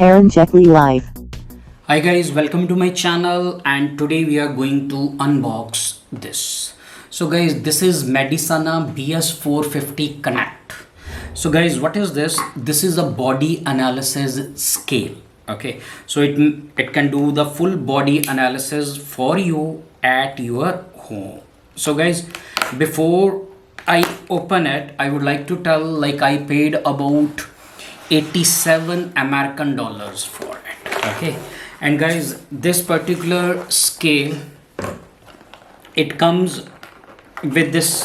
Karanjetlilive. Hi guys, welcome to my channel, and today we are going to unbox this. So guys, this is Medisana bs450 Connect. So guys, what is this? This is a body analysis scale. Okay, so it can do the full body analysis for you at your home. So guys, before I open it, I would like to tell, like, I paid about 87 American dollars for it. Okay, and guys, this particular scale, it comes with this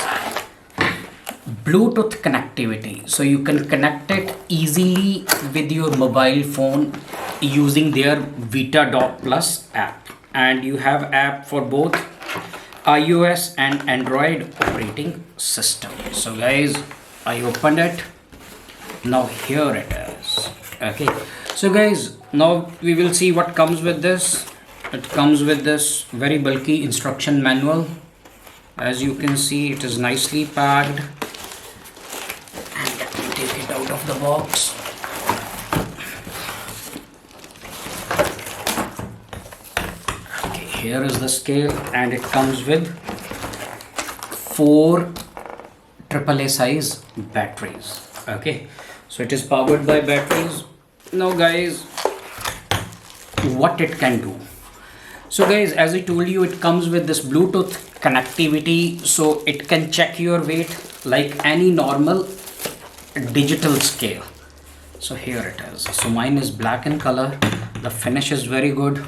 Bluetooth connectivity, so you can connect it easily with your mobile phone using their VitaDoc Plus app, and you have app for both iOS and Android operating system. So guys, I opened it. Now here it is. Okay, so guys, now we will see what comes with this. It comes with this very bulky instruction manual. As you can see, it is nicely packed. And let me take it out of the box. Okay, here is the scale, and it comes with 4 AAA size batteries. Okay, so it is powered by batteries. Now guys, what it can do? So guys, as I told you, it comes with this Bluetooth connectivity, so it can check your weight like any normal digital scale. So here it is. So mine is black in color. The finish is very good,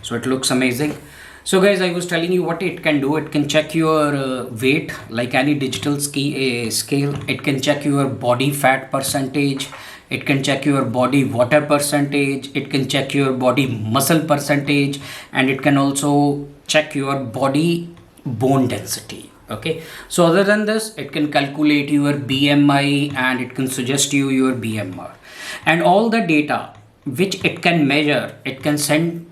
so it looks amazing. So guys, I was telling you what it can do. It can check your weight like any digital scale. It can check your body fat percentage. It can check your body water percentage. It can check your body muscle percentage, and it can also check your body bone density. Okay, so other than this, it can calculate your BMI, and it can suggest you your BMR, and all the data which it can measure, it can send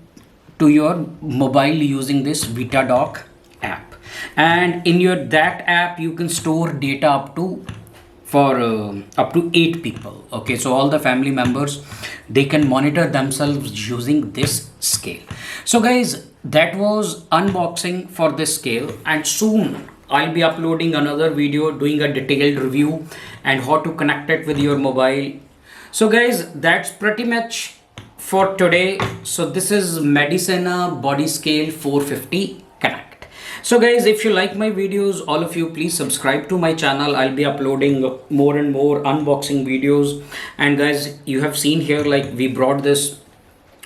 to your mobile using this VitaDoc app. And in your that app, you can store data up to 8 people. Okay, so all the family members, they can monitor themselves using this scale. So guys, that was unboxing for this scale, and soon I'll be uploading another video doing a detailed review and how to connect it with your mobile. So guys, that's pretty much for today. So this is Medisana Body Scale 450 Connect. So guys, if you like my videos, all of you, please subscribe to my channel. I'll be uploading more and more unboxing videos. And guys, you have seen here, like, we brought this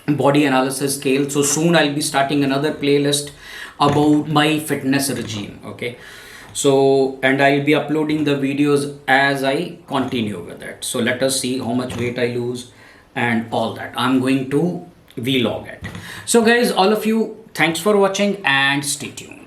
body analysis scale, so soon I'll be starting another playlist about my fitness regime. Okay, so, and I'll be uploading the videos as I continue with it. So let us see how much weight I lose and all that. I'm going to vlog it. So guys, all of you, thanks for watching and stay tuned.